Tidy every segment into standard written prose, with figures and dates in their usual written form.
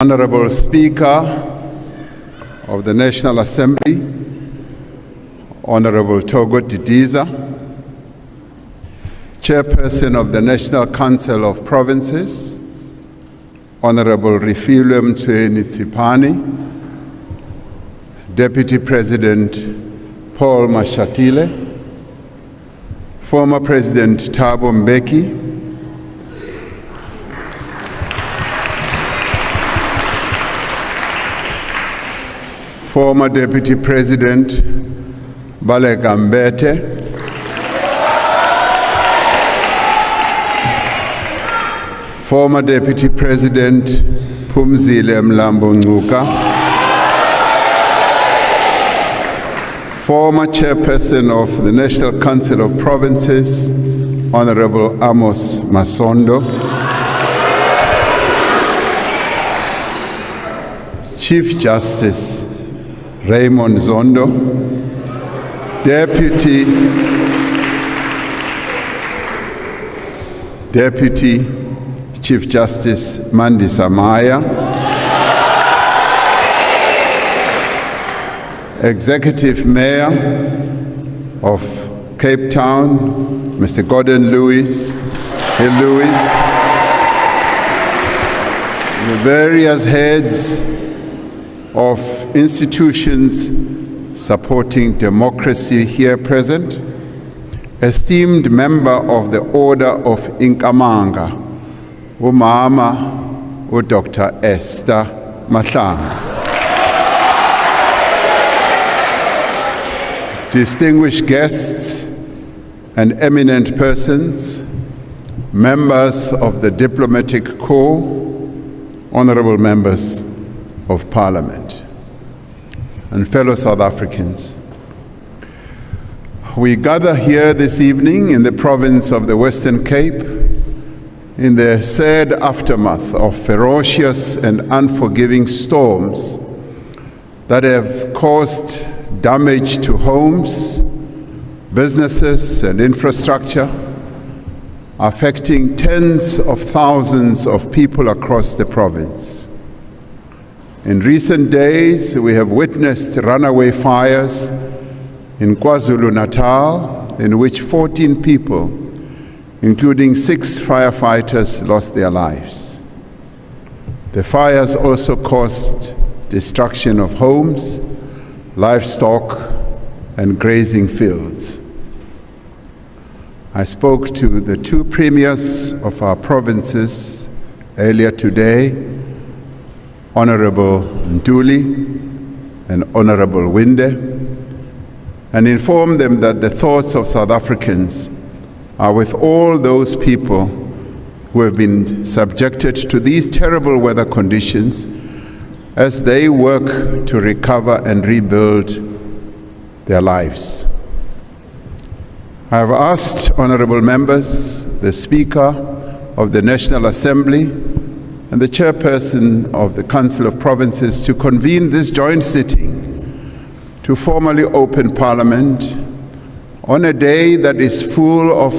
Honorable Speaker of the National Assembly, Honorable Togo Didiza, Chairperson of the National Council of Provinces, Honorable Refilwe Mtsweni-Tsipane, Deputy President Paul Mashatile, former President Thabo Mbeki, former Deputy President Baleka Mbete, former Deputy President Phumzile Mlambo Ngcuka, former Chairperson of the National Council of Provinces, Honorable Amos Masondo, Chief Justice Raymond Zondo, Deputy Chief Justice Mandisa Maya, Executive Mayor of Cape Town, Mr. Gordon Lewis, the various heads of institutions supporting democracy here present, esteemed member of the Order of Inkamanga, Umama Dr. Esther Mahlanga, distinguished guests and eminent persons, members of the Diplomatic Corps, honorable members of Parliament, and fellow South Africans. We gather here this evening in the province of the Western Cape in the sad aftermath of ferocious and unforgiving storms that have caused damage to homes, businesses, and infrastructure, affecting tens of thousands of people across the province. In recent days, we have witnessed runaway fires in KwaZulu-Natal, in which 14 people, including 6 firefighters, lost their lives. The fires also caused destruction of homes, livestock, and grazing fields. I spoke to the 2 premiers of our provinces earlier today, Honorable Ntuli and Honorable Winde, and informed them that the thoughts of South Africans are with all those people who have been subjected to these terrible weather conditions as they work to recover and rebuild their lives. I have asked honorable members, the Speaker of the National Assembly, and the Chairperson of the Council of Provinces to convene this joint sitting to formally open Parliament on a day that is full of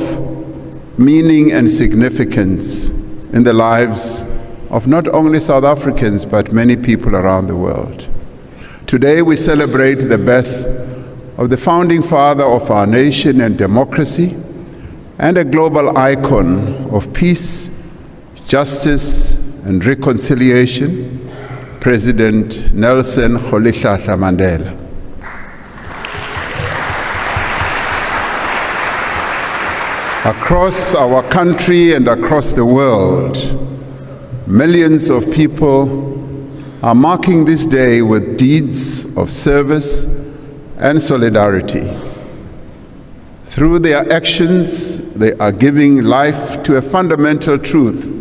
meaning and significance in the lives of not only South Africans, but many people around the world. Today we celebrate the birth of the founding father of our nation and democracy, and a global icon of peace, justice, and reconciliation, President Nelson Rolihlahla Mandela. Across our country and across the world, millions of people are marking this day with deeds of service and solidarity. Through their actions, they are giving life to a fundamental truth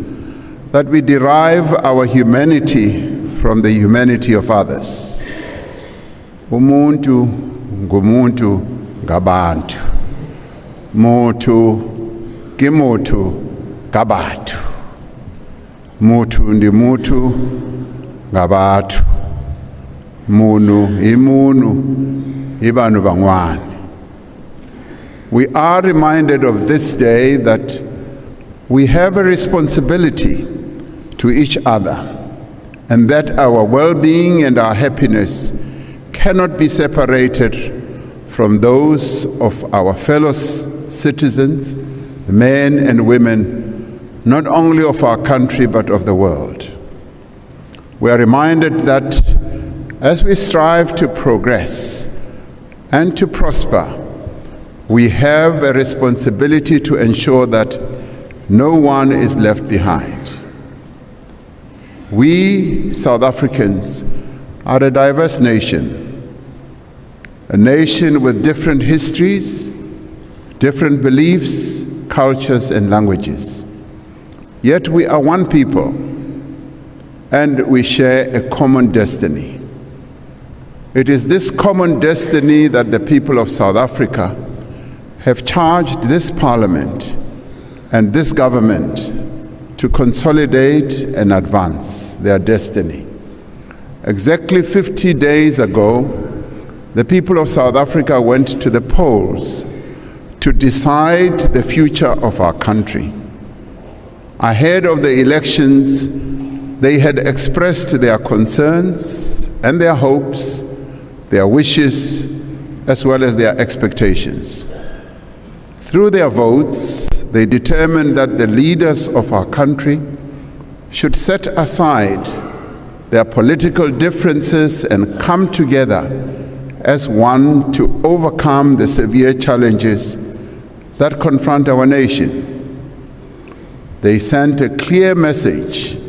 that we derive our humanity from the humanity of others. Umuntu ngumuntu ngabantu. Mutu kimutu ngabantu. Mutu ndi mutu ngabantu. Munu imunu ibanu bangwane. We are reminded of this day that we have a responsibility to each other and that our well-being and our happiness cannot be separated from those of our fellow citizens, men and women, not only of our country but of the world. We are reminded that as we strive to progress and to prosper, we have a responsibility to ensure that no one is left behind. We South Africans are a diverse nation, a nation with different histories, different beliefs, cultures, and languages. Yet we are one people, and we share a common destiny. It is this common destiny that the people of South Africa have charged this Parliament and this government to consolidate and advance their destiny. Exactly 50 days ago, the people of South Africa went to the polls to decide the future of our country. Ahead of the elections, they had expressed their concerns and their hopes, their wishes, as well as their expectations. Through their votes, they determined that the leaders of our country should set aside their political differences and come together as one to overcome the severe challenges that confront our nation. They sent a clear message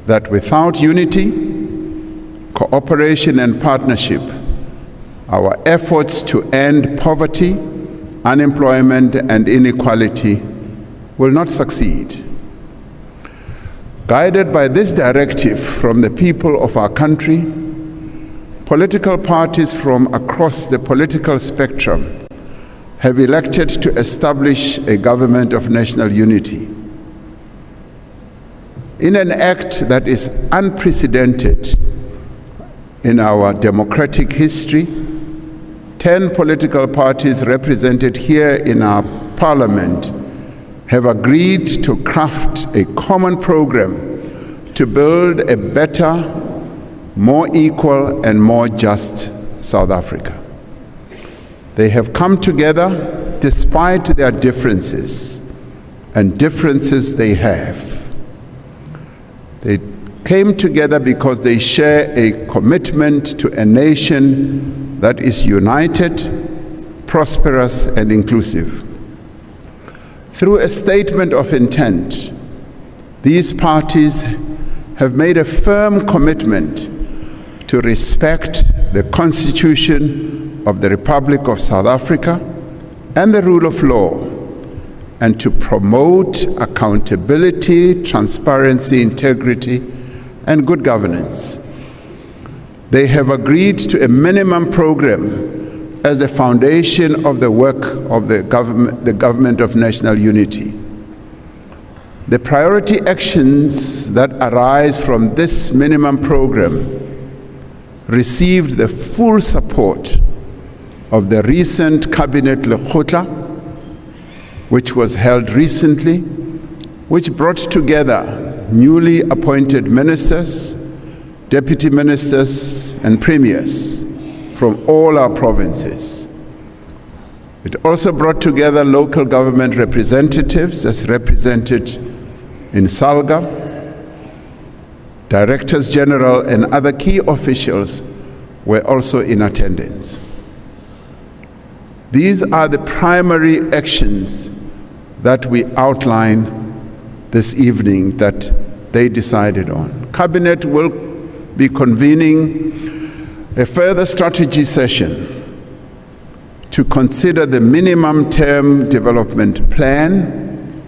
that without unity, cooperation and partnership, our efforts to end poverty, unemployment and inequality will not succeed. Guided by this directive from the people of our country, political parties from across the political spectrum have elected to establish a government of national unity. In an act that is unprecedented in our democratic history, 10 political parties represented here in our Parliament have agreed to craft a common program to build a better, more equal and more just South Africa. They have come together despite their differences, and differences they have. They came together because they share a commitment to a nation that is united, prosperous, and inclusive. Through a statement of intent, these parties have made a firm commitment to respect the Constitution of the Republic of South Africa and the rule of law, and to promote accountability, transparency, integrity, and good governance. They have agreed to a minimum program as the foundation of the work of the government of national unity. The priority actions that arise from this minimum program received the full support of the recent Cabinet Lekgotla, which was held recently, which brought together newly appointed ministers, deputy ministers, and premiers from all our provinces. It also brought together local government representatives as represented in Salga. Directors General and other key officials were also in attendance. These are the primary actions that we outline this evening that they decided on. Cabinet will be convening a further strategy session to consider the minimum term development plan,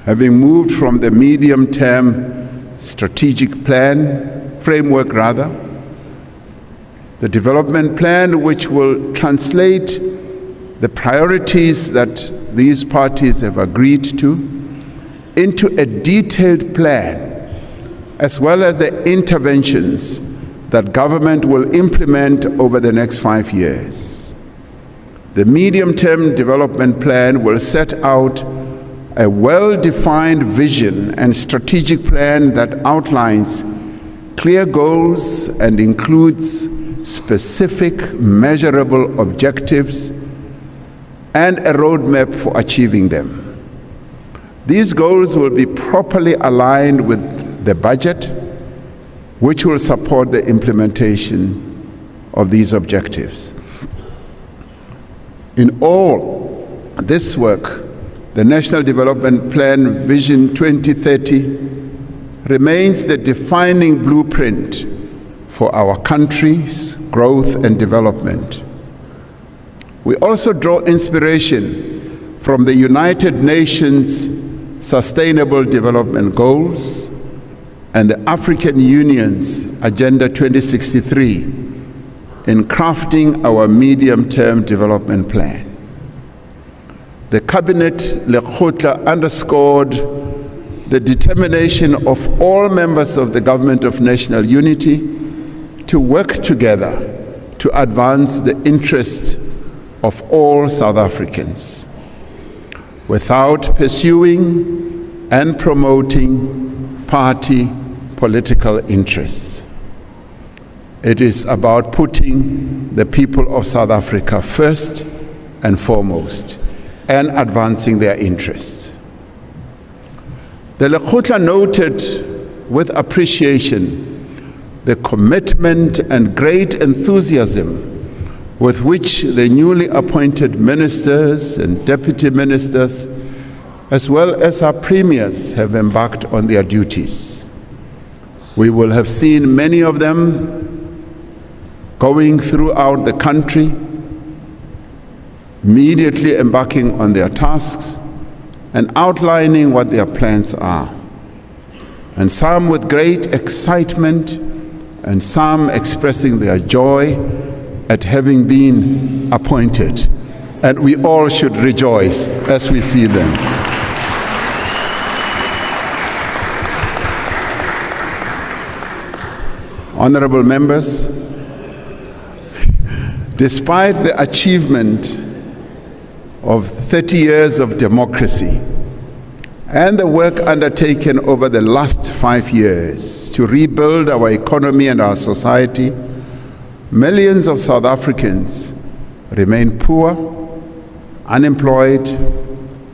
having moved from the medium term strategic plan, framework rather, the development plan which will translate the priorities that these parties have agreed to into a detailed plan, as well as the interventions that government will implement over the next 5 years. The medium-term development plan will set out a well-defined vision and strategic plan that outlines clear goals and includes specific, measurable objectives and a roadmap for achieving them. These goals will be properly aligned with the budget, which will support the implementation of these objectives. In all this work, the National Development Plan Vision 2030 remains the defining blueprint for our country's growth and development. We also draw inspiration from the United Nations Sustainable Development Goals and the African Union's Agenda 2063 in crafting our medium-term development plan. The Cabinet Lekgotla underscored the determination of all members of the Government of National Unity to work together to advance the interests of all South Africans without pursuing and promoting party political interests. It is about putting the people of South Africa first and foremost and advancing their interests. The Lekgotla noted with appreciation the commitment and great enthusiasm with which the newly appointed ministers and deputy ministers, as well as our premiers, have embarked on their duties. We will have seen many of them going throughout the country, immediately embarking on their tasks and outlining what their plans are. And some with great excitement, and some expressing their joy at having been appointed. And we all should rejoice as we see them. Honorable members, despite the achievement of 30 years of democracy and the work undertaken over the last 5 years to rebuild our economy and our society, millions of South Africans remain poor, unemployed,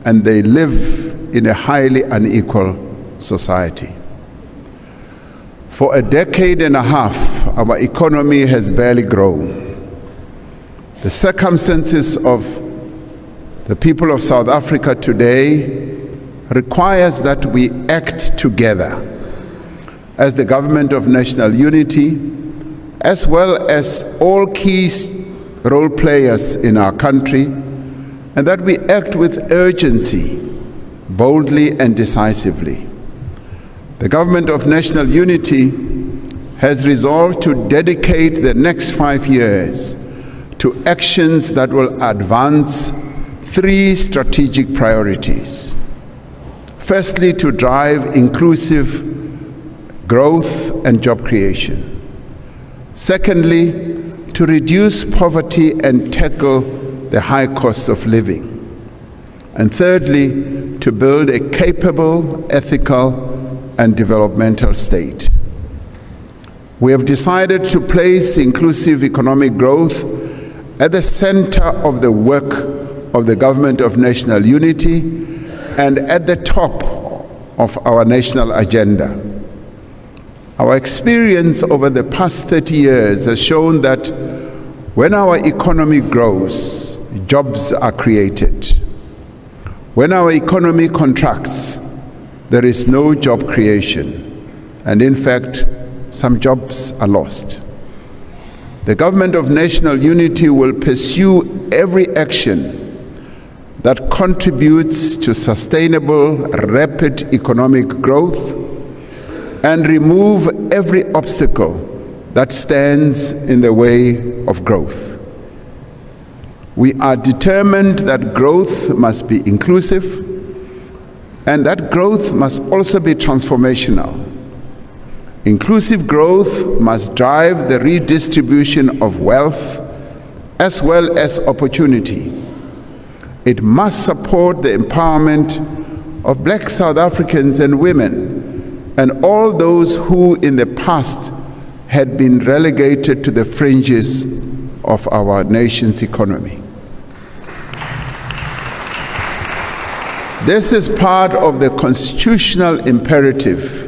and they live in a highly unequal society. For a decade and a half, our economy has barely grown. The circumstances of the people of South Africa today requires that we act together as the Government of National Unity, as well as all key role players in our country, and that we act with urgency, boldly and decisively. The Government of National Unity has resolved to dedicate the next 5 years to actions that will advance 3 strategic priorities. Firstly, to drive inclusive growth and job creation. Secondly, to reduce poverty and tackle the high cost of living. And thirdly, to build a capable, ethical, and developmental state. We have decided to place inclusive economic growth at the center of the work of the Government of National Unity and at the top of our national agenda. Our experience over the past 30 years has shown that when our economy grows, jobs are created. When our economy contracts, there is no job creation, and in fact, some jobs are lost. The Government of National Unity will pursue every action that contributes to sustainable, rapid economic growth and remove every obstacle that stands in the way of growth. We are determined that growth must be inclusive and that growth must also be transformational. Inclusive growth must drive the redistribution of wealth as well as opportunity. It must support the empowerment of Black South Africans and women and all those who in the past had been relegated to the fringes of our nation's economy. This is part of the constitutional imperative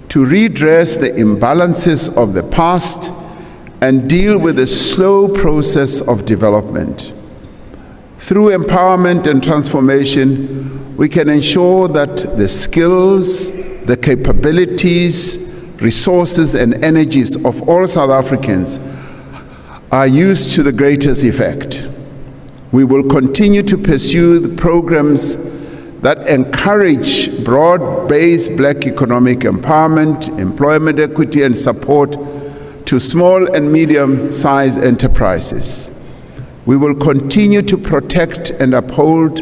to redress the imbalances of the past and deal with the slow process of development. Through empowerment and transformation, we can ensure that the skills, the capabilities, resources, and energies of all South Africans are used to the greatest effect. We will continue to pursue the programs that encourage broad-based Black economic empowerment, employment equity, and support to small and medium-sized enterprises. We will continue to protect and uphold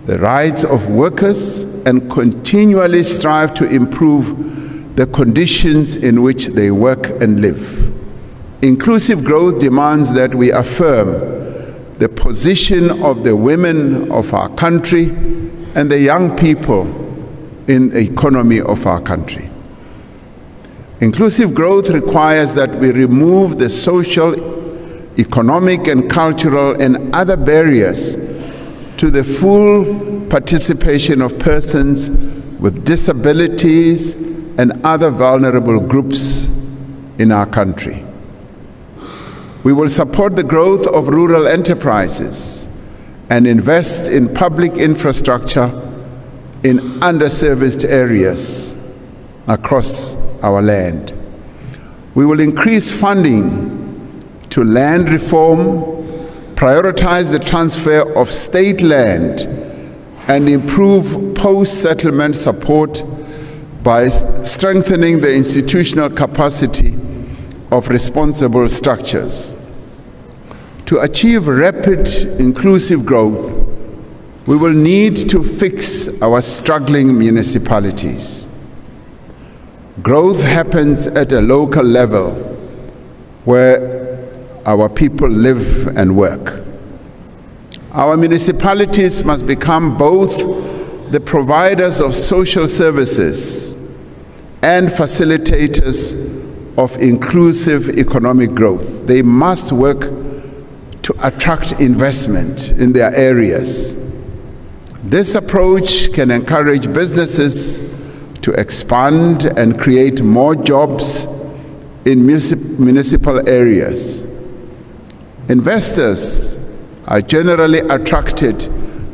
the rights of workers and continually strive to improve the conditions in which they work and live. Inclusive growth demands that we affirm the position of the women of our country and the young people in the economy of our country. Inclusive growth requires that we remove the social, economic, and cultural and other barriers to the full participation of persons with disabilities and other vulnerable groups in our country. We will support the growth of rural enterprises and invest in public infrastructure in underserviced areas across our land. We will increase funding to land reform, prioritize the transfer of state land, and improve post-settlement support by strengthening the institutional capacity of responsible structures. To achieve rapid inclusive growth, we will need to fix our struggling municipalities. Growth happens at a local level where our people live and work. Our municipalities must become both the providers of social services and facilitators of inclusive economic growth. They must work to attract investment in their areas. This approach can encourage businesses to expand and create more jobs in municipal areas. Investors are generally attracted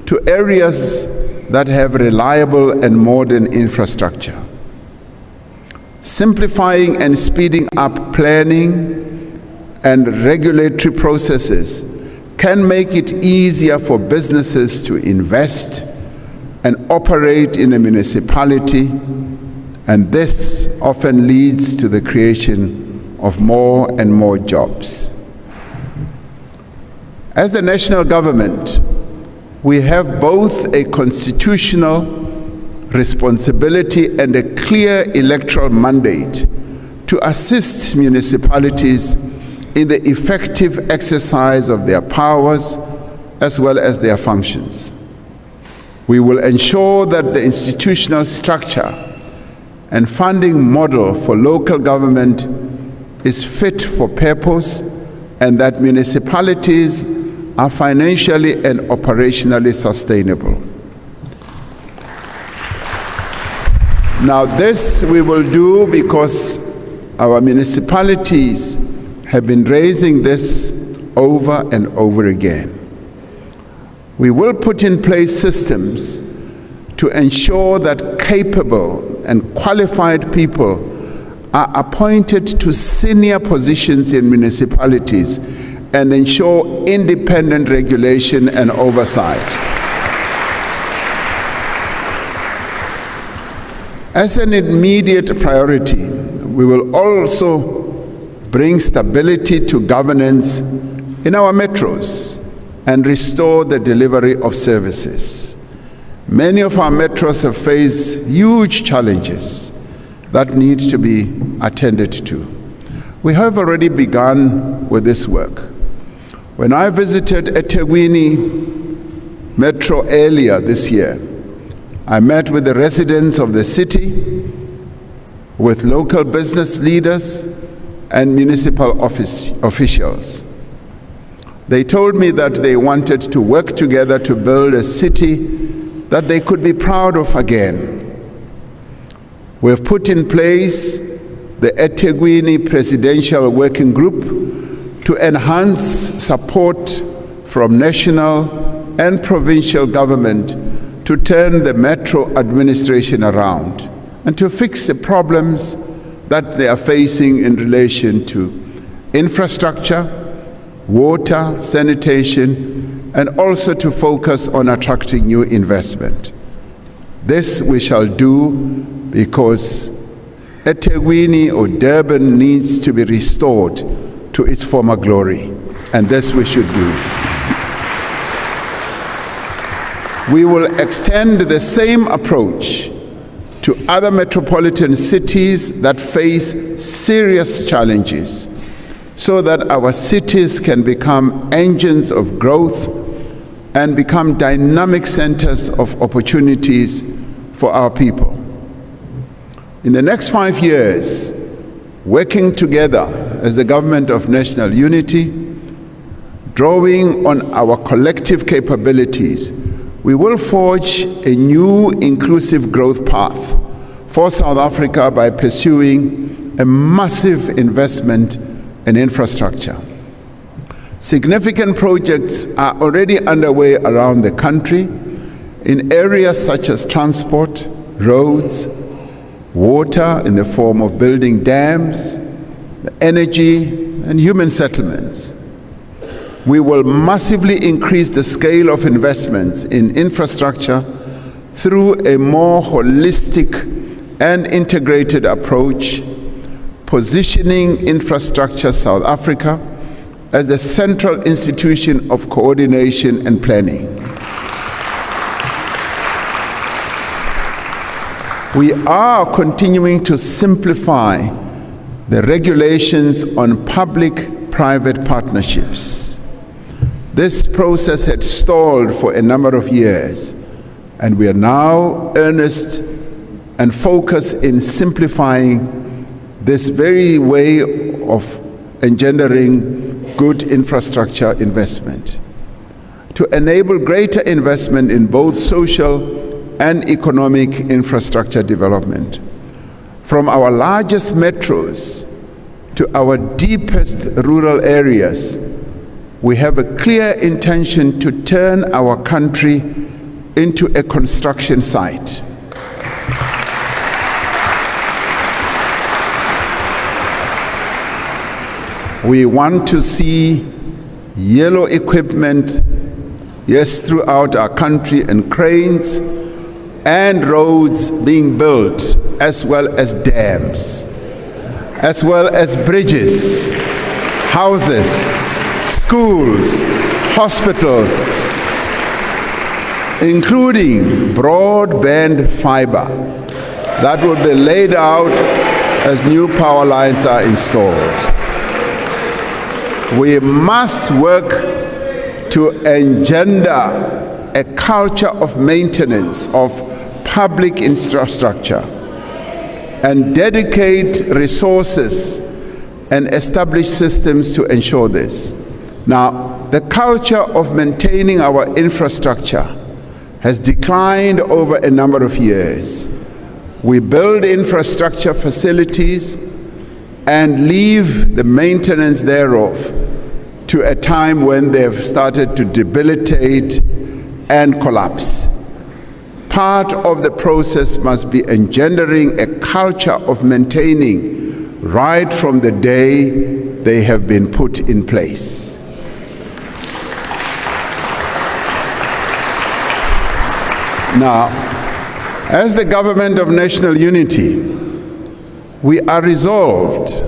to areas that have reliable and modern infrastructure. Simplifying and speeding up planning and regulatory processes can make it easier for businesses to invest and operate in a municipality, and this often leads to the creation of more and more jobs. As the national government, we have both a constitutional responsibility and a clear electoral mandate to assist municipalities in the effective exercise of their powers as well as their functions. We will ensure that the institutional structure and funding model for local government is fit for purpose and that municipalities are financially and operationally sustainable. Now this we will do because our municipalities have been raising this over and over again. We will put in place systems to ensure that capable and qualified people are appointed to senior positions in municipalities and ensure independent regulation and oversight. As an immediate priority, we will also bring stability to governance in our metros and restore the delivery of services. Many of our metros have faced huge challenges that need to be attended to. We have already begun with this work. When I visited eThekwini Metro earlier this year, I met with the residents of the city with local business leaders and municipal officials. They told me that they wanted to work together to build a city that they could be proud of again. We have put in place the eThekwini Presidential Working Group to enhance support from national and provincial government to turn the metro administration around and to fix the problems that they are facing in relation to infrastructure, water, sanitation, and also to focus on attracting new investment. This we shall do because eThekwini or Durban needs to be restored to its former glory, and this we should do. We will extend the same approach to other metropolitan cities that face serious challenges, so that our cities can become engines of growth and become dynamic centers of opportunities for our people. In the next 5 years, working together as the government of national unity, drawing on our collective capabilities, we will forge a new inclusive growth path for South Africa by pursuing a massive investment in infrastructure. Significant projects are already underway around the country in areas such as transport, roads, water in the form of building dams, energy, and human settlements. We will massively increase the scale of investments in infrastructure through a more holistic and integrated approach, positioning Infrastructure South Africa as a central institution of coordination and planning. We are continuing to simplify the regulations on public-private partnerships. This process had stalled for a number of years, and we are now earnest and focused in simplifying this very way of engendering good infrastructure investment to enable greater investment in both social and economic infrastructure development. From our largest metros to our deepest rural areas, we have a clear intention to turn our country into a construction site. We want to see yellow equipment, yes, throughout our country, and cranes and roads being built, as well as dams, as well as bridges, houses, schools, hospitals, including broadband fiber that will be laid out as new power lines are installed. We must work to engender a culture of maintenance of public infrastructure and dedicate resources and establish systems to ensure this. Now, the culture of maintaining our infrastructure has declined over a number of years. We build infrastructure facilities and leave the maintenance thereof to a time when they have started to debilitate and collapse. Part of the process must be engendering a culture of maintaining right from the day they have been put in place. Now, as the government of national unity, we are resolved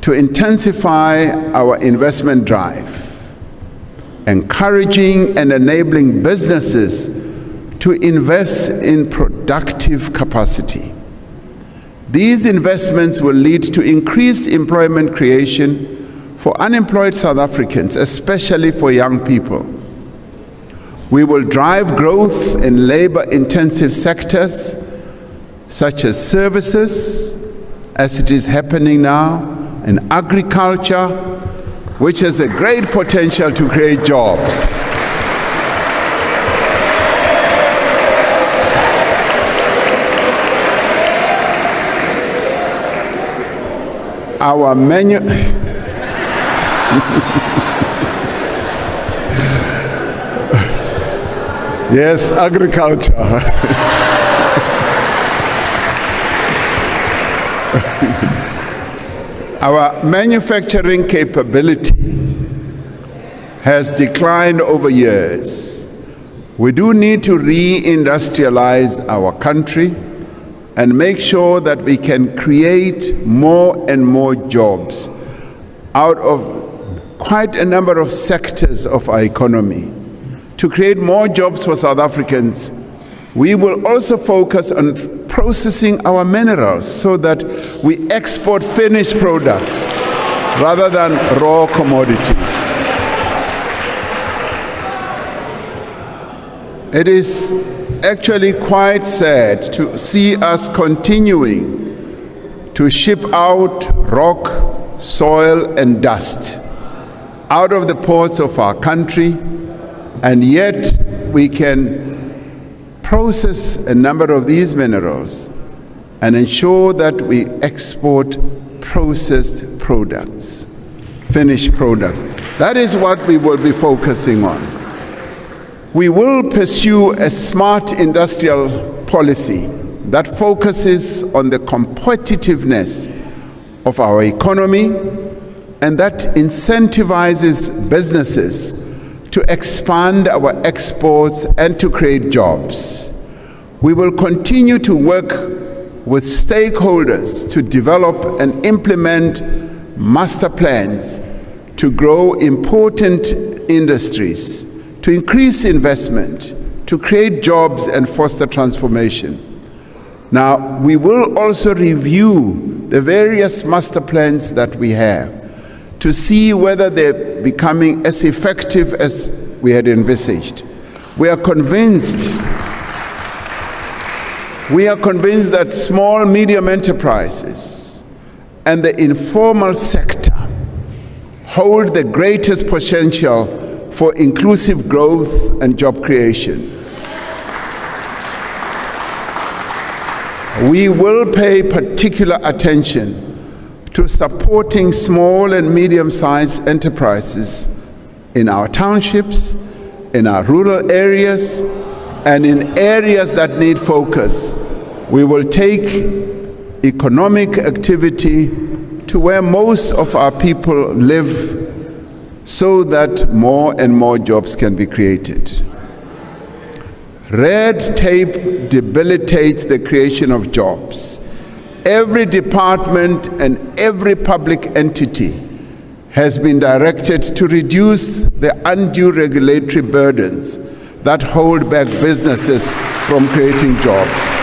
to intensify our investment drive, encouraging and enabling businesses to invest in productive capacity. These investments will lead to increased employment creation for unemployed South Africans, especially for young people. We will drive growth in labor-intensive sectors such as services, as it is happening now, and agriculture, which has a great potential to create jobs. Our yes, agriculture. Our manufacturing capability has declined over years. We do need to re-industrialize our country and make sure that we can create more and more jobs out of quite a number of sectors of our economy. To create more jobs for South Africans, we will also focus on processing our minerals so that we export finished products rather than raw commodities. It is actually quite sad to see us continuing to ship out rock, soil, and dust out of the ports of our country, and yet we can process a number of these minerals and ensure that we export processed products, finished products. That is what we will be focusing on. We will pursue a smart industrial policy that focuses on the competitiveness of our economy and that incentivizes businesses to expand our exports and to create jobs. We will continue to work with stakeholders to develop and implement master plans to grow important industries, to increase investment, to create jobs and foster transformation. Now, we will also review the various master plans that we have to see whether they're becoming as effective as we had envisaged. We are convinced that small, medium enterprises and the informal sector hold the greatest potential for inclusive growth and job creation. We will pay particular attention to supporting small and medium-sized enterprises in our townships, in our rural areas, and in areas that need focus. We will take economic activity to where most of our people live so that more and more jobs can be created. Red tape debilitates the creation of jobs. Every department and every public entity has been directed to reduce the undue regulatory burdens that hold back businesses from creating jobs.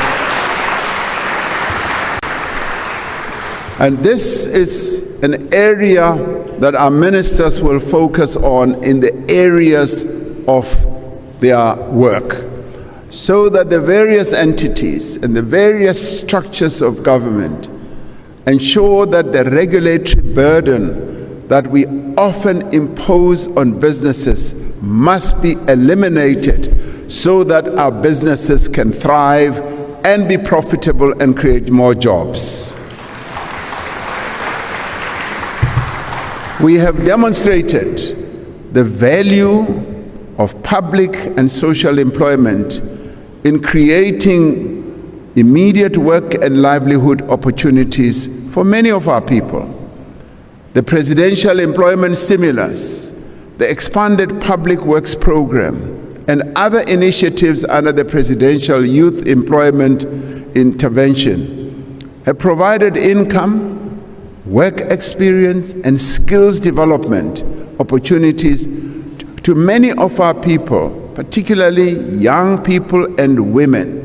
And this is an area that our ministers will focus on in the areas of their work, so that the various entities and the various structures of government ensure that the regulatory burden that we often impose on businesses must be eliminated so that our businesses can thrive and be profitable and create more jobs. We have demonstrated the value of public and social employment in creating immediate work and livelihood opportunities for many of our people. The Presidential Employment Stimulus, the expanded Public Works Program, and other initiatives under the Presidential Youth Employment Intervention have provided income, work experience, and skills development opportunities to many of our people, particularly young people and women.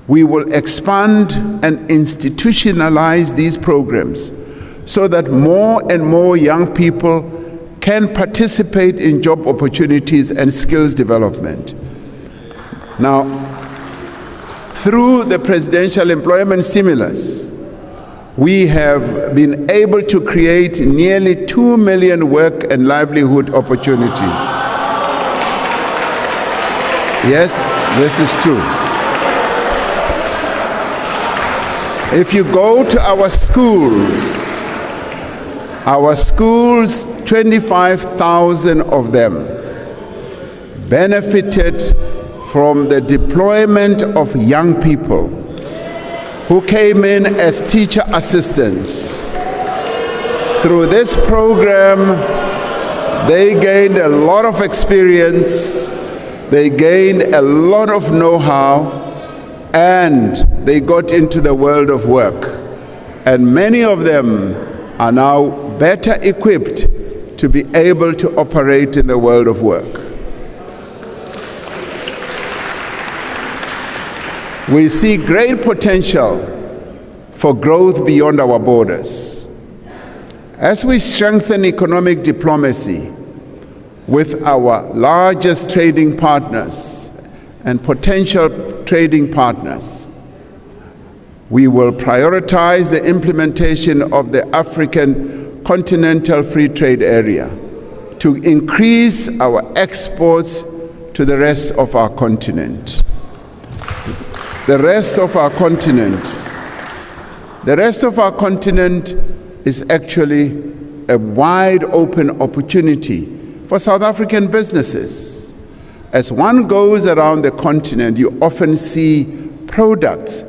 We will expand and institutionalize these programs so that more and more young people can participate in job opportunities and skills development. Now, through the presidential employment stimulus, we have been able to create nearly 2 million work and livelihood opportunities. Yes, this is true. If you go to our schools, 25,000 of them benefited from the deployment of young people who came in as teacher assistants. Through this program, they gained a lot of experience, they gained a lot of know-how, and they got into the world of work. And many of them are now better equipped to be able to operate in the world of work. We see great potential for growth beyond our borders. As we strengthen economic diplomacy with our largest trading partners and potential trading partners, we will prioritize the implementation of the African Continental Free Trade Area to increase our exports to the rest of our continent. The rest of our continent is actually a wide open opportunity for South African businesses. As one goes around the continent, you often see products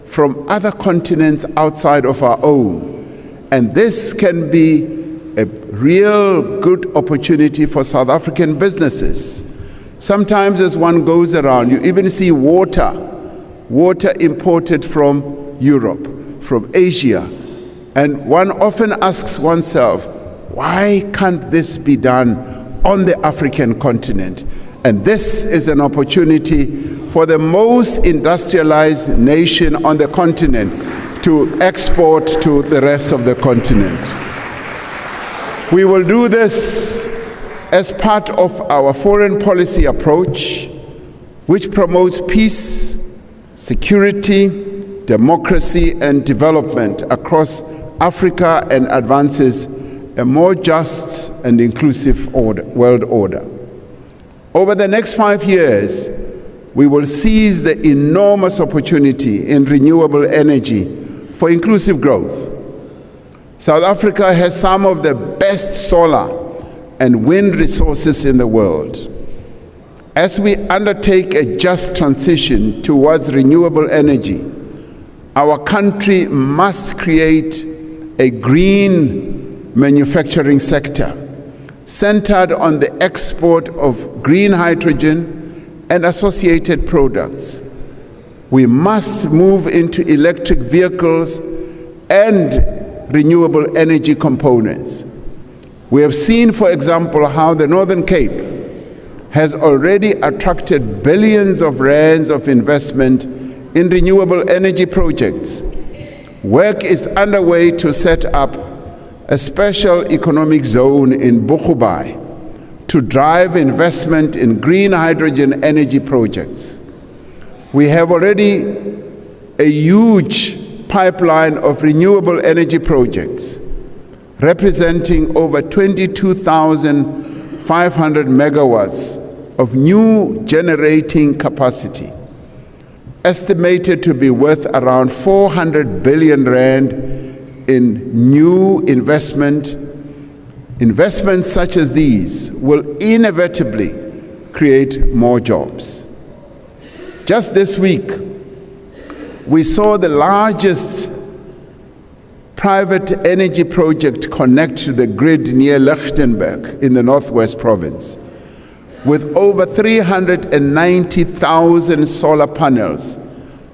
from other continents outside of our own. And this can be a real good opportunity for South African businesses. Sometimes as one goes around, you even see water imported from Europe, from Asia. And one often asks oneself, why can't this be done on the African continent? And this is an opportunity for the most industrialized nation on the continent to export to the rest of the continent. We will do this as part of our foreign policy approach, which promotes peace, security, democracy, and development across Africa and advances a more just and inclusive world order. Over the next 5 years, we will seize the enormous opportunity in renewable energy for inclusive growth. South Africa has some of the best solar and wind resources in the world. As we undertake a just transition towards renewable energy, our country must create a green manufacturing sector centered on the export of green hydrogen and associated products. We must move into electric vehicles and renewable energy components. We have seen, for example, how the Northern Cape has already attracted billions of rands of investment in renewable energy projects. Work is underway to set up a special economic zone in Bochubai to drive investment in green hydrogen energy projects. We have already a huge pipeline of renewable energy projects representing over 22,500 megawatts of new generating capacity, estimated to be worth around 400 billion rand in new investment. Investments such as these will inevitably create more jobs. Just this week, we saw the largest private energy project connect to the grid near Lichtenberg in the Northwest Province, with over 390,000 solar panels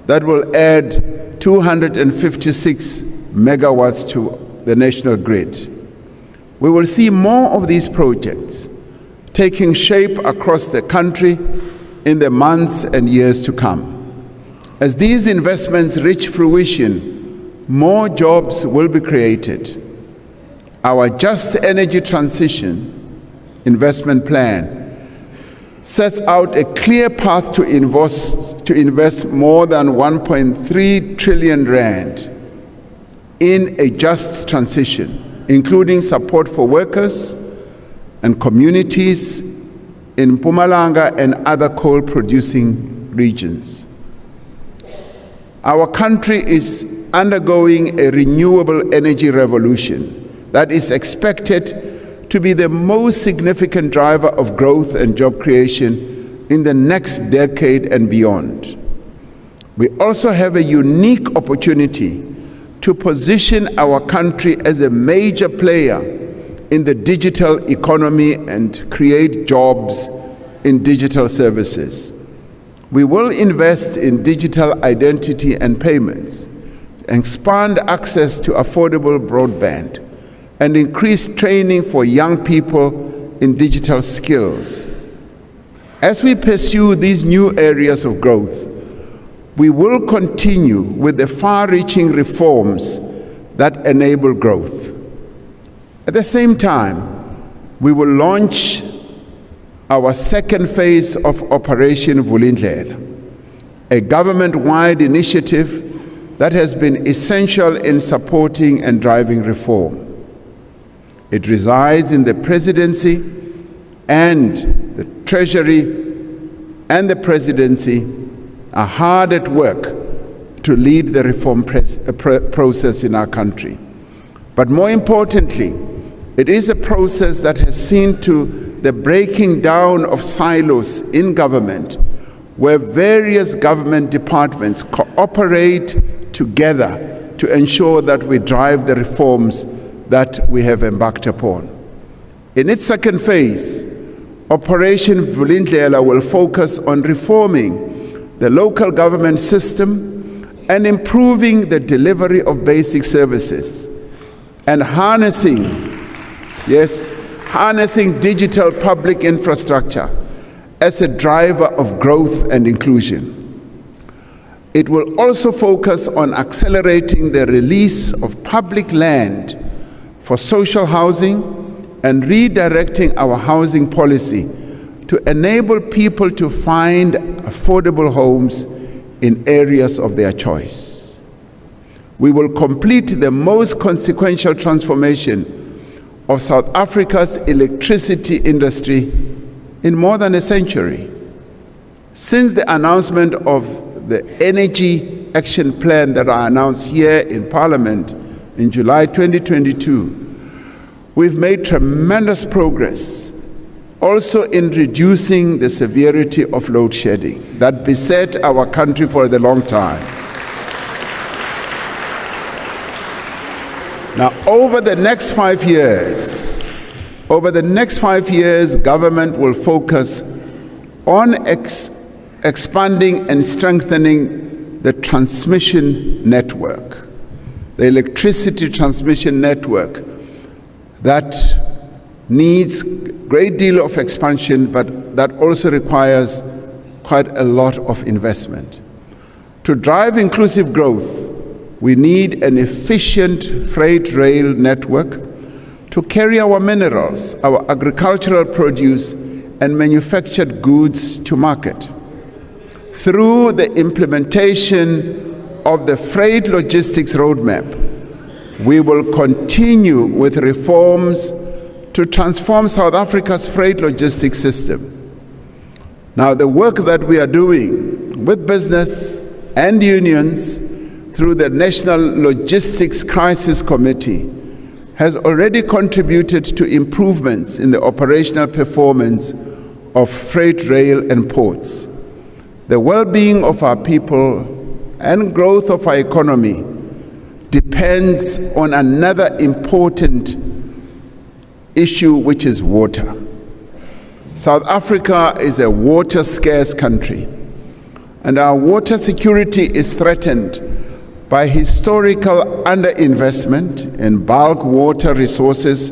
that will add 256 megawatts to the national grid. We will see more of these projects taking shape across the country in the months and years to come. As these investments reach fruition, more jobs will be created. Our Just Energy Transition investment plan sets out a clear path to invest more than 1.3 trillion rand in a just transition, including support for workers and communities in Mpumalanga and other coal-producing regions. Our country is undergoing a renewable energy revolution that is expected to be the most significant driver of growth and job creation in the next decade and beyond. We also have a unique opportunity to position our country as a major player in the digital economy and create jobs in digital services. We will invest in digital identity and payments, expand access to affordable broadband, and increase training for young people in digital skills. As we pursue these new areas of growth, we will continue with the far-reaching reforms that enable growth. At the same time, we will launch our second phase of Operation Vulindlela, a government-wide initiative that has been essential in supporting and driving reform. It resides in the Presidency, and the Treasury and the Presidency are hard at work to lead the reform process in our country. But more importantly, it is a process that has seen to the breaking down of silos in government, where various government departments cooperate together to ensure that we drive the reforms that we have embarked upon. In its second phase, Operation Vulindlela will focus on reforming the local government system and improving the delivery of basic services and harnessing digital public infrastructure as a driver of growth and inclusion. It will also focus on accelerating the release of public land for social housing and redirecting our housing policy to enable people to find affordable homes in areas of their choice. We will complete the most consequential transformation of South Africa's electricity industry in more than a century. Since the announcement of the Energy Action Plan that I announced here in Parliament in July 2022, we've made tremendous progress also in reducing the severity of load shedding that beset our country for a long time. Now, over the next 5 years, government will focus on expanding and strengthening the transmission network, the electricity transmission network that needs a great deal of expansion, but that also requires quite a lot of investment. To drive inclusive growth, we need an efficient freight rail network to carry our minerals, our agricultural produce, and manufactured goods to market. Through the implementation of the Freight Logistics Roadmap, we will continue with reforms to transform South Africa's freight logistics system. Now, the work that we are doing with business and unions through the National Logistics Crisis Committee has already contributed to improvements in the operational performance of freight rail and ports. The well-being of our people and growth of our economy depends on another important issue, which is water. South Africa is a water-scarce country, and our water security is threatened by historical underinvestment in bulk water resources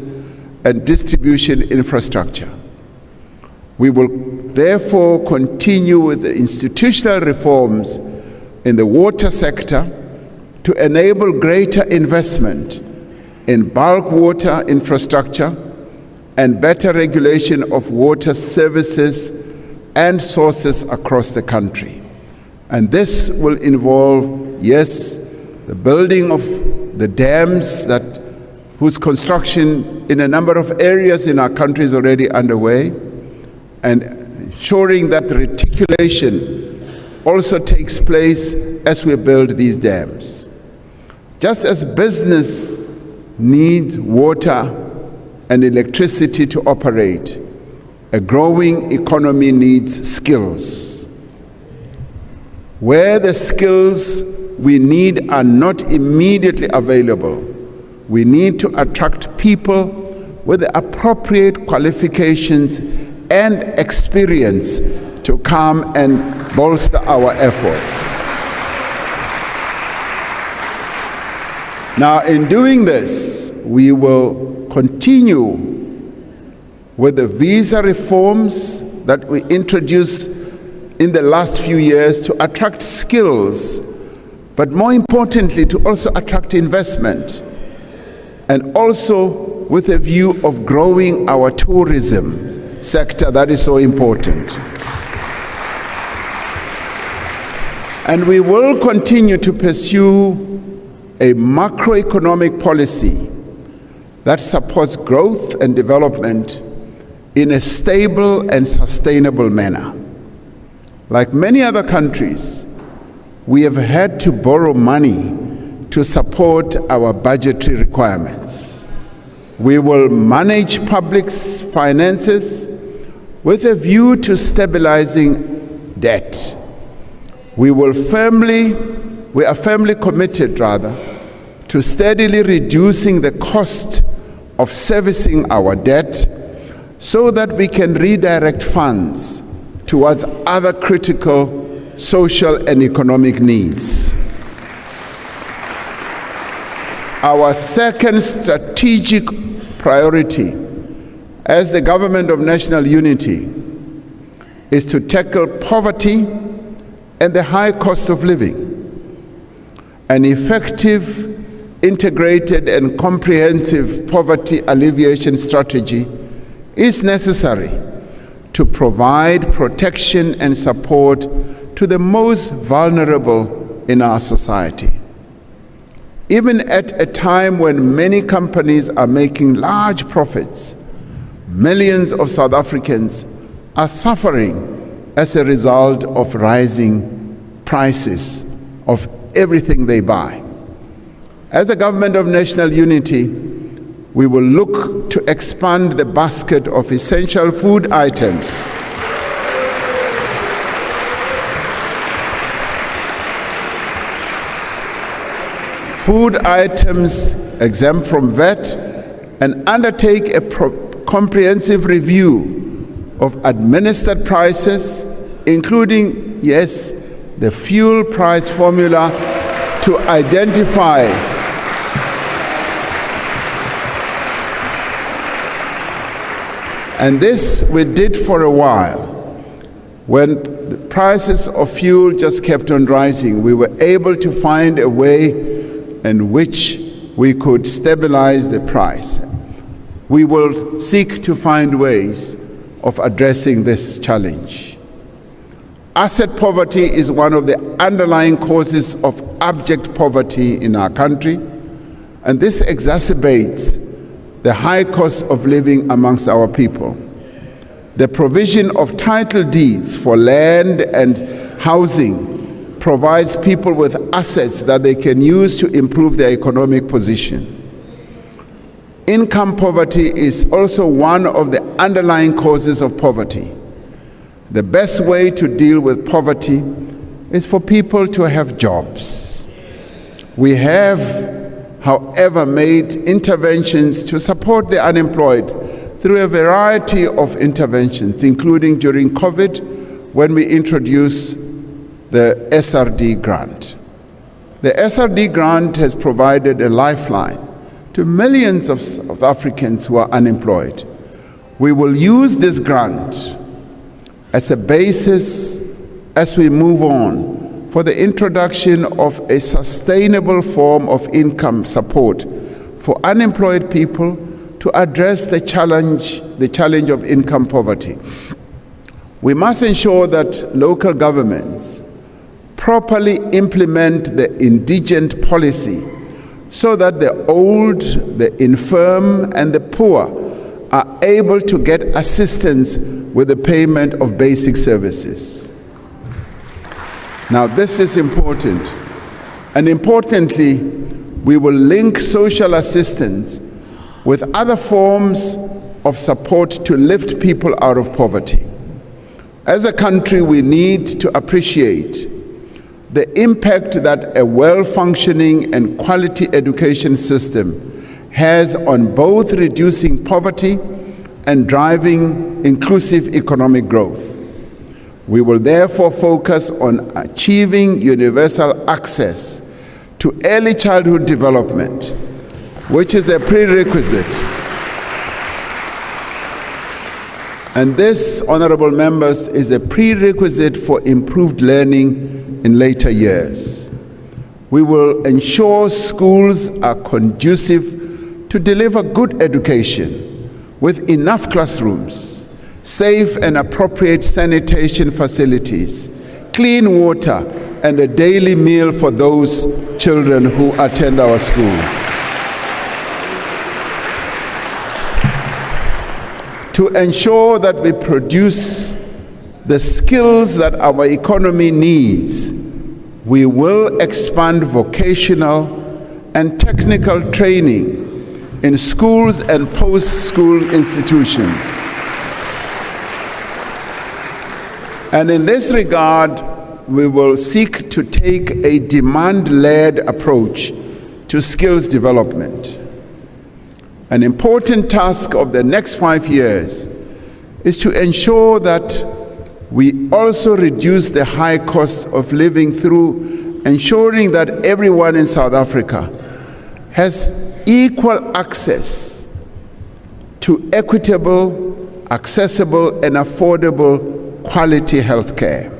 and distribution infrastructure. We will therefore continue with the institutional reforms in the water sector to enable greater investment in bulk water infrastructure and better regulation of water services and sources across the country. And this will involve, yes, the building of the dams whose construction in a number of areas in our country is already underway, and ensuring that the reticulation also takes place as we build these dams. Just as business needs water and electricity to operate, a growing economy needs skills. Where the skills we need are not immediately available, we need to attract people with the appropriate qualifications and experience to come and bolster our efforts. Now, in doing this, we will continue with the visa reforms that we introduced in the last few years to attract skills, but more importantly, to also attract investment, and also with a view of growing our tourism sector that is so important. And we will continue to pursue a macroeconomic policy that supports growth and development in a stable and sustainable manner. Like many other countries, we have had to borrow money to support our budgetary requirements. We will manage public finances with a view to stabilizing debt. We are firmly committed, to steadily reducing the cost of servicing our debt so that we can redirect funds towards other critical social and economic needs. Our second strategic priority as the Government of National Unity is to tackle poverty and the high cost of living. An effective, integrated and comprehensive poverty alleviation strategy is necessary to provide protection and support to the most vulnerable in our society. Even at a time when many companies are making large profits, millions of South Africans are suffering as a result of rising prices of everything they buy. As the Government of National Unity, we will look to expand the basket of essential food items exempt from VAT, and undertake a comprehensive review of administered prices, including, yes, the fuel price formula, to identify and this we did for a while. When the prices of fuel just kept on rising, we were able to find a way in which we could stabilize the price. We will seek to find ways of addressing this challenge. Asset poverty is one of the underlying causes of abject poverty in our country, and this exacerbates the high cost of living amongst our people. The provision of title deeds for land and housing provides people with assets that they can use to improve their economic position. Income poverty is also one of the underlying causes of poverty. The best way to deal with poverty is for people to have jobs. We have, however, made interventions to support the unemployed through a variety of interventions, including during COVID, when we introduced the SRD grant. The SRD grant has provided a lifeline to millions of South Africans who are unemployed. We will use this grant as a basis as we move on for the introduction of a sustainable form of income support for unemployed people to address the challenge of income poverty. We must ensure that local governments properly implement the indigent policy so that the old, the infirm, and the poor are able to get assistance with the payment of basic services. Now, this is important. And importantly, we will link social assistance with other forms of support to lift people out of poverty. As a country, we need to appreciate the impact that a well-functioning and quality education system has on both reducing poverty and driving inclusive economic growth. We will therefore focus on achieving universal access to early childhood development, which is a prerequisite. And this, honorable members, is a prerequisite for improved learning in later years. We will ensure schools are conducive to deliver good education with enough classrooms, safe and appropriate sanitation facilities, clean water, and a daily meal for those children who attend our schools. To ensure that we produce the skills that our economy needs, we will expand vocational and technical training in schools and post-school institutions. And in this regard, we will seek to take a demand-led approach to skills development. An important task of the next 5 years is to ensure that we also reduce the high cost of living through ensuring that everyone in South Africa has equal access to equitable, accessible, and affordable quality health care.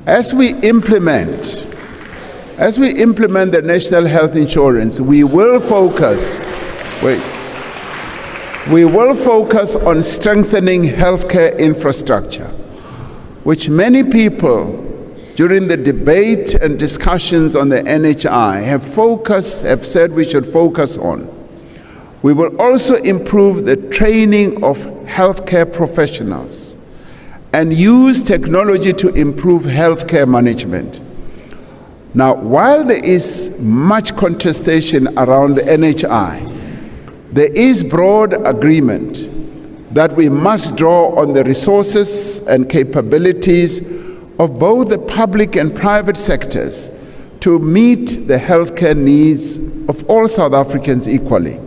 As we implement the National Health Insurance, we will focus on strengthening healthcare infrastructure, which many people during the debate and discussions on the NHI have said we should focus on. We will also improve the training of healthcare professionals and use technology to improve healthcare management. Now, while there is much contestation around the NHI, there is broad agreement that we must draw on the resources and capabilities of both the public and private sectors to meet the healthcare needs of all South Africans equally.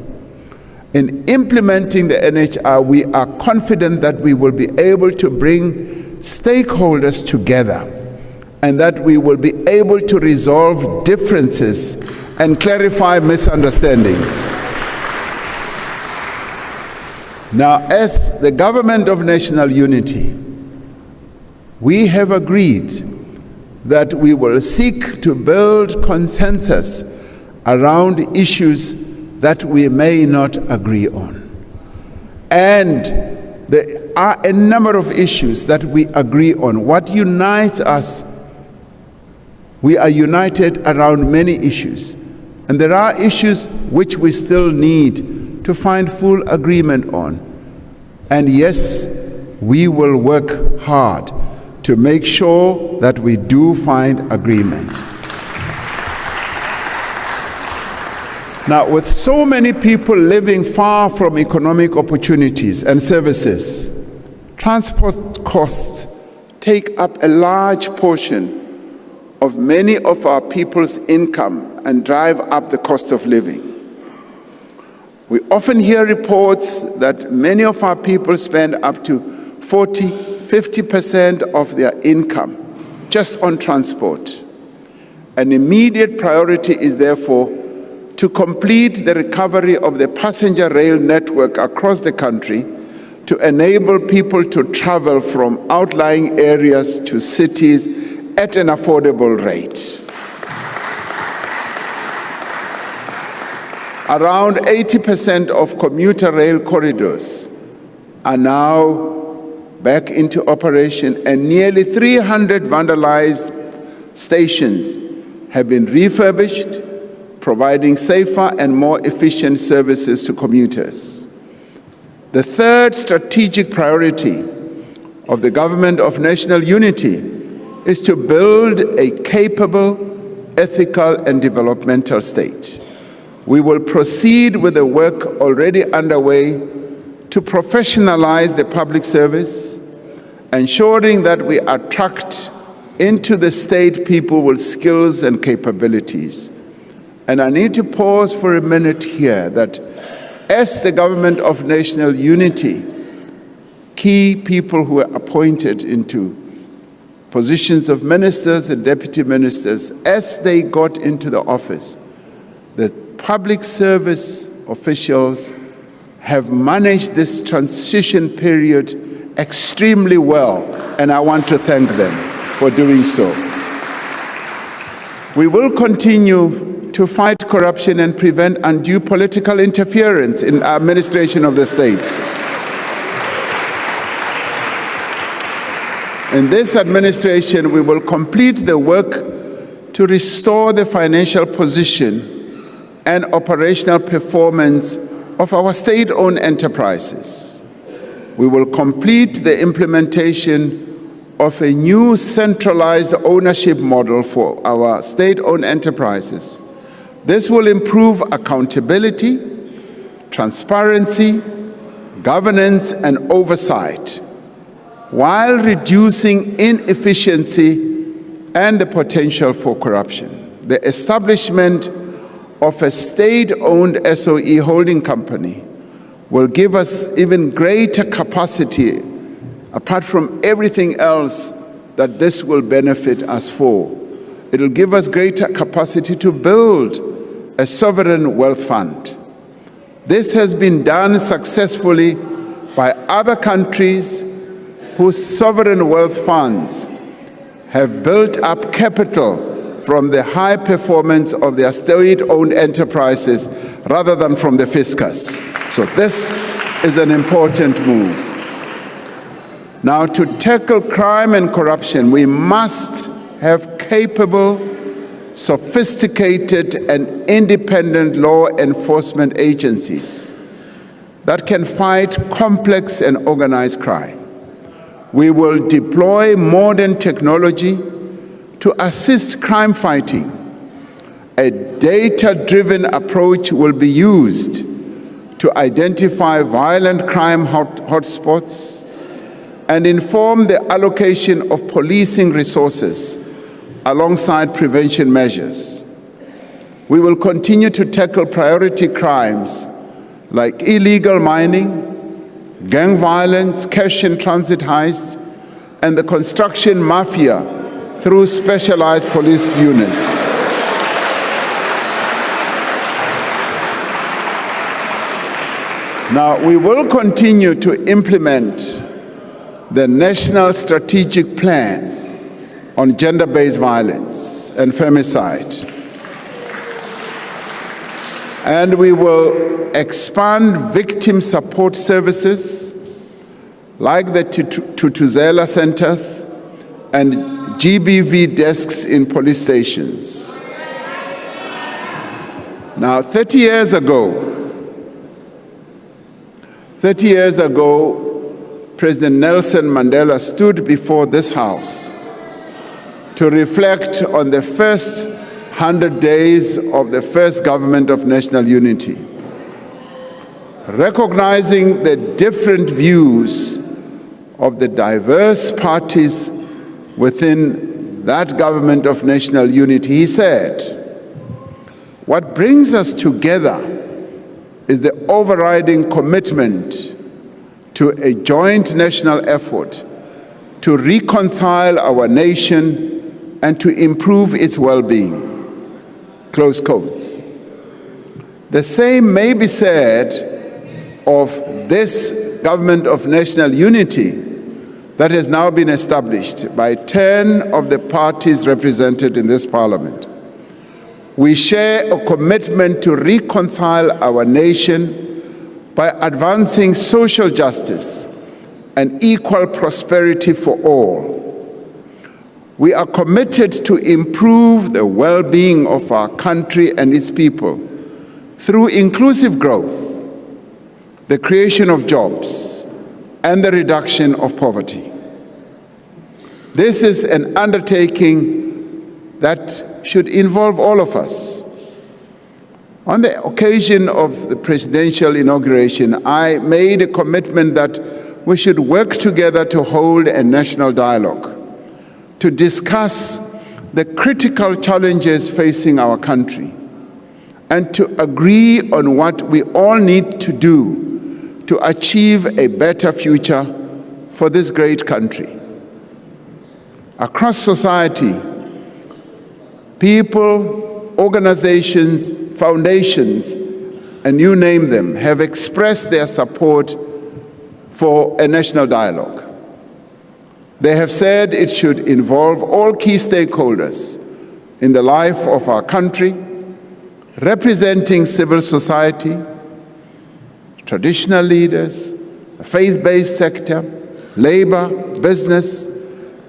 In implementing the NHI, we are confident that we will be able to bring stakeholders together and that we will be able to resolve differences and clarify misunderstandings. Now, as the Government of National Unity, we have agreed that we will seek to build consensus around issues that we may not agree on. And there are a number of issues that we agree on. What unites us, we are united around many issues. And there are issues which we still need to find full agreement on. And yes, we will work hard to make sure that we do find agreement. Now, with so many people living far from economic opportunities and services, transport costs take up a large portion of many of our people's income and drive up the cost of living. We often hear reports that many of our people spend up to 40–50% of their income just on transport. An immediate priority is therefore to complete the recovery of the passenger rail network across the country to enable people to travel from outlying areas to cities at an affordable rate. Around 80% of commuter rail corridors are now back into operation, and nearly 300 vandalized stations have been refurbished, providing safer and more efficient services to commuters. The third strategic priority of the Government of National Unity is to build a capable, ethical, and developmental state. We will proceed with the work already underway to professionalize the public service, ensuring that we attract into the state people with skills and capabilities. And I need to pause for a minute here that as the Government of National Unity, key people who were appointed into positions of ministers and deputy ministers, as they got into the office, the public service officials have managed this transition period extremely well, and I want to thank them for doing so. We will continue to fight corruption and prevent undue political interference in our administration of the state. In this administration, we will complete the work to restore the financial position and operational performance of our state-owned enterprises. We will complete the implementation of a new centralized ownership model for our state-owned enterprises. This will improve accountability, transparency, governance, and oversight, while reducing inefficiency and the potential for corruption. The establishment of a state-owned SOE holding company will give us even greater capacity, apart from everything else that this will benefit us for. It will give us greater capacity to build a sovereign wealth fund. This has been done successfully by other countries whose sovereign wealth funds have built up capital from the high performance of their state-owned enterprises rather than from the fiscus. So this is an important move. Now, to tackle crime and corruption, we must have capable, sophisticated, and independent law enforcement agencies that can fight complex and organized crime. We will deploy modern technology to assist crime fighting. A data-driven approach will be used to identify violent crime hotspots and inform the allocation of policing resources alongside prevention measures. We will continue to tackle priority crimes like illegal mining, gang violence, cash and transit heists, and the construction mafia through specialized police units. Now, we will continue to implement the National Strategic Plan on Gender-Based Violence and Femicide. And we will expand victim support services like the Tutuzela centers and GBV desks in police stations. Now, 30 years ago, President Nelson Mandela stood before this House to reflect on the first 100 days of the first Government of National Unity. Recognizing the different views of the diverse parties within that Government of National Unity, he said, "What brings us together is the overriding commitment to a joint national effort to reconcile our nation and to improve its well-being." Close quotes. The same may be said of this Government of National Unity that has now been established by 10 of the parties represented in this Parliament. We share a commitment to reconcile our nation by advancing social justice and equal prosperity for all. We are committed to improve the well-being of our country and its people through inclusive growth, the creation of jobs, and the reduction of poverty. This is an undertaking that should involve all of us. On the occasion of the presidential inauguration, I made a commitment that we should work together to hold a national dialogue, to discuss the critical challenges facing our country, and to agree on what we all need to do to achieve a better future for this great country. Across society, people, organizations, foundations, and you name them, have expressed their support for a national dialogue. They have said it should involve all key stakeholders in the life of our country, representing civil society, traditional leaders, the faith-based sector, labor, business,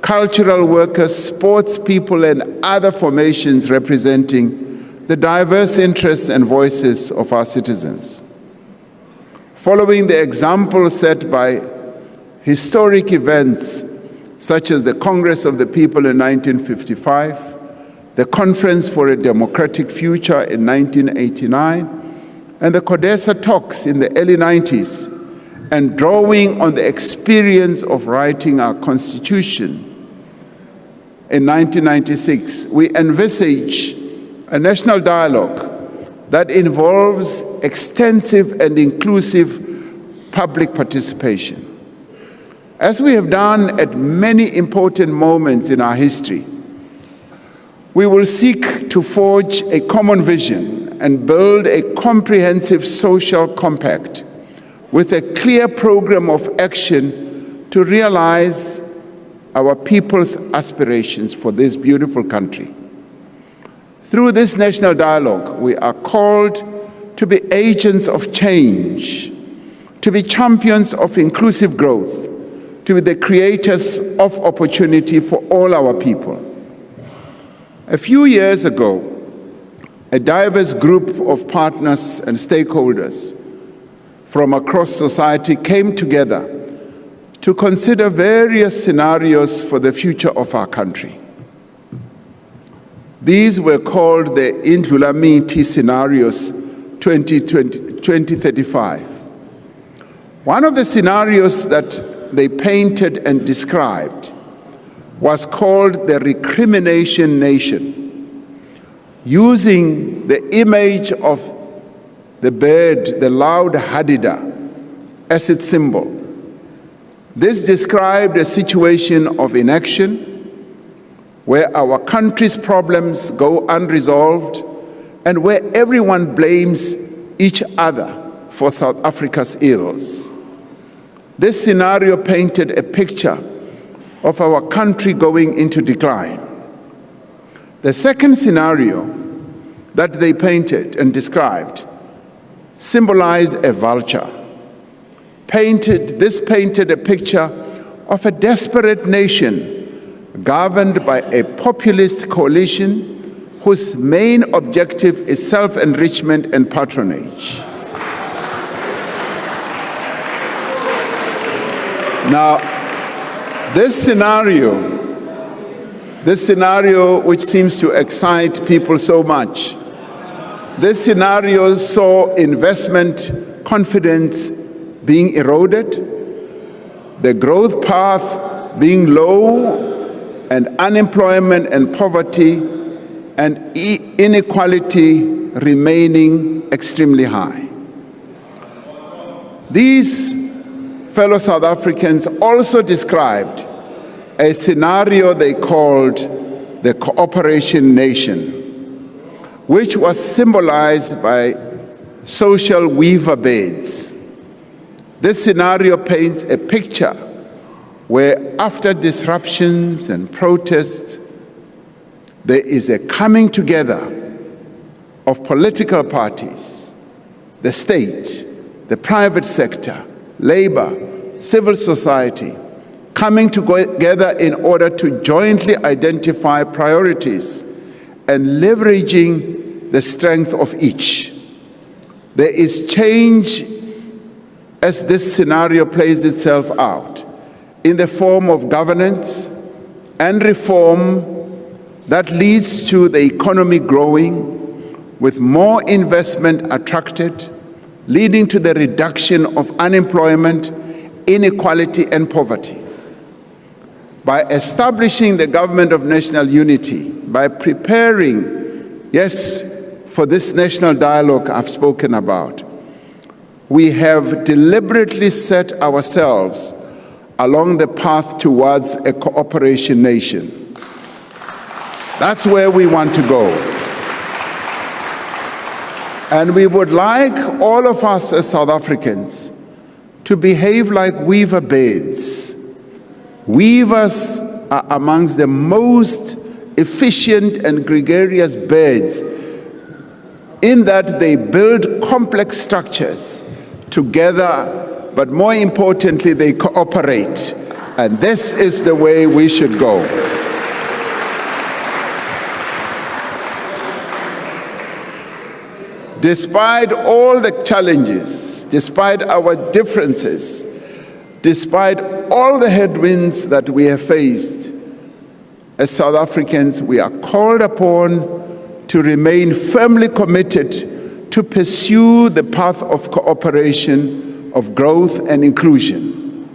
cultural workers, sports people, and other formations representing the diverse interests and voices of our citizens. Following the example set by historic events such as the Congress of the People in 1955, the Conference for a Democratic Future in 1989, and the CODESA talks in the early 90s, and drawing on the experience of writing our Constitution in 1996, we envisage a national dialogue that involves extensive and inclusive public participation. As we have done at many important moments in our history, we will seek to forge a common vision and build a comprehensive social compact with a clear program of action to realize our people's aspirations for this beautiful country. Through this national dialogue, we are called to be agents of change, to be champions of inclusive growth, to be the creators of opportunity for all our people. A few years ago, a diverse group of partners and stakeholders from across society came together to consider various scenarios for the future of our country. These were called the Indlulamiti Scenarios 2035. One of the scenarios that they painted and described was called the recrimination nation, using the image of the bird, the loud hadida, as its symbol. This described a situation of inaction where our country's problems go unresolved and where everyone blames each other for South Africa's ills. This scenario painted a picture of our country going into decline. The second scenario that they painted and described symbolized a vulture. This painted a picture of a desperate nation governed by a populist coalition whose main objective is self-enrichment and patronage. Now, this scenario which seems to excite people so much, this scenario saw investment confidence being eroded, the growth path being low, and unemployment and poverty and inequality remaining extremely high. These fellow South Africans also described a scenario they called the cooperation nation, which was symbolized by social weaver beds. This scenario paints a picture where after disruptions and protests, there is a coming together of political parties, the state, the private sector, labor, civil society, coming together in order to jointly identify priorities and leveraging the strength of each. There is change as this scenario plays itself out in the form of governance and reform that leads to the economy growing, with more investment attracted, leading to the reduction of unemployment, inequality, and poverty. By establishing the government of national unity, by preparing, for this national dialogue I've spoken about, we have deliberately set ourselves along the path towards a cooperation nation. That's where we want to go. And we would like all of us as South Africans to behave like weaver birds. Weavers are amongst the most efficient and gregarious birds in that they build complex structures together, but more importantly, they cooperate. And this is the way we should go. Despite all the challenges, despite our differences, despite all the headwinds that we have faced, as South Africans, we are called upon to remain firmly committed to pursue the path of cooperation, of growth and inclusion.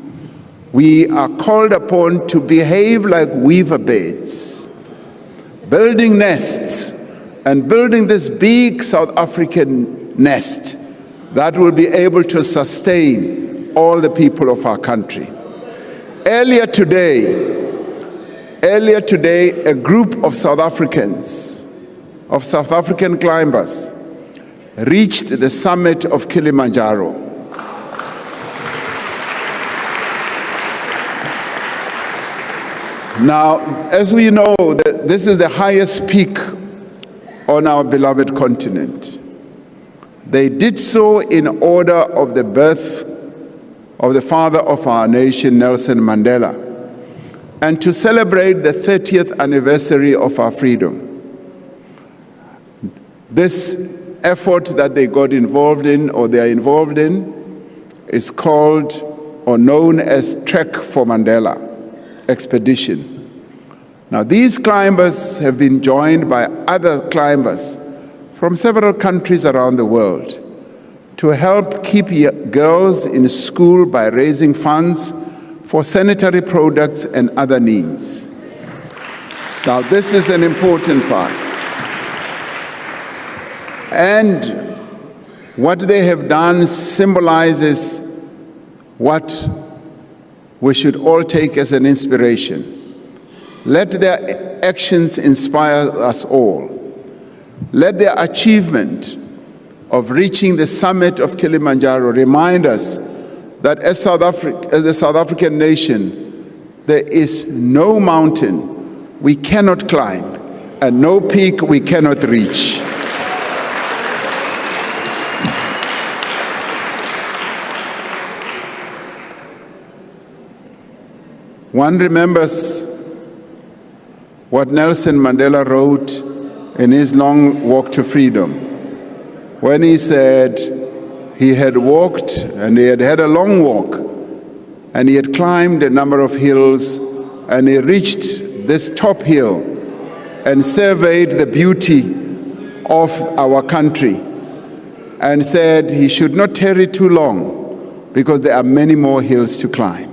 We are called upon to behave like weaver birds, building nests and building this big South African nest that will be able to sustain all the people of our country. Earlier today, a group of South Africans, of South African climbers, reached the summit of Kilimanjaro. Now, as we know, this is the highest peak on our beloved continent. They did so in honor of the birth of the father of our nation, Nelson Mandela, and to celebrate the 30th anniversary of our freedom. This effort that they got involved in, or they are involved in, is called or known as Trek for Mandela Expedition. Now, these climbers have been joined by other climbers from several countries around the world to help keep girls in school by raising funds for sanitary products and other needs. Now, this is an important part. And what they have done symbolizes what we should all take as an inspiration. Let their actions inspire us all. Let their achievement of reaching the summit of Kilimanjaro remind us that as the South African nation, there is no mountain we cannot climb and no peak we cannot reach. One remembers what Nelson Mandela wrote in his long walk to freedom, when he said he had walked and he had had a long walk and he had climbed a number of hills and he reached this top hill and surveyed the beauty of our country and said he should not tarry too long because there are many more hills to climb.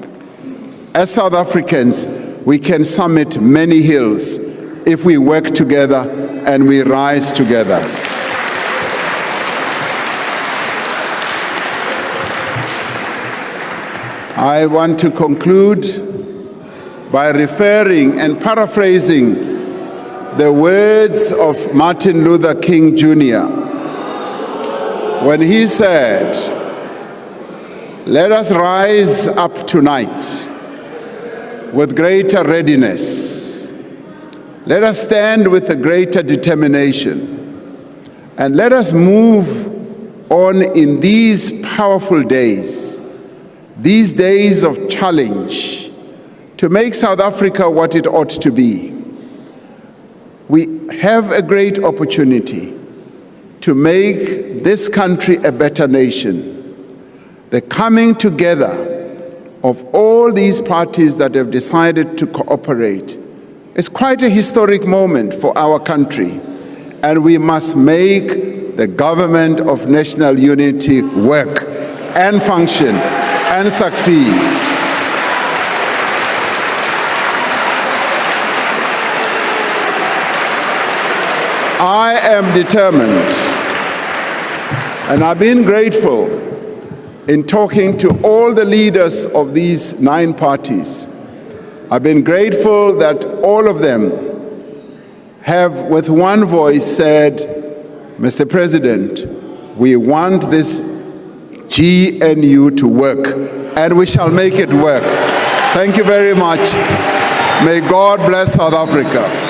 As South Africans, we can summit many hills if we work together and we rise together. I want to conclude by referring and paraphrasing the words of Martin Luther King Jr. when he said, "Let us rise up tonight with greater readiness. Let us stand with a greater determination, and let us move on in these powerful days, these days of challenge to make South Africa what it ought to be. We have a great opportunity to make this country a better nation. The coming together of all these parties that have decided to cooperate is quite a historic moment for our country, and we must make the government of national unity work and function and succeed. I am determined, and I've been grateful in talking to all the leaders of these 9 parties. I've been grateful that all of them have with one voice said, Mr. President, we want this GNU to work, and we shall make it work. Thank you very much. May God bless South Africa.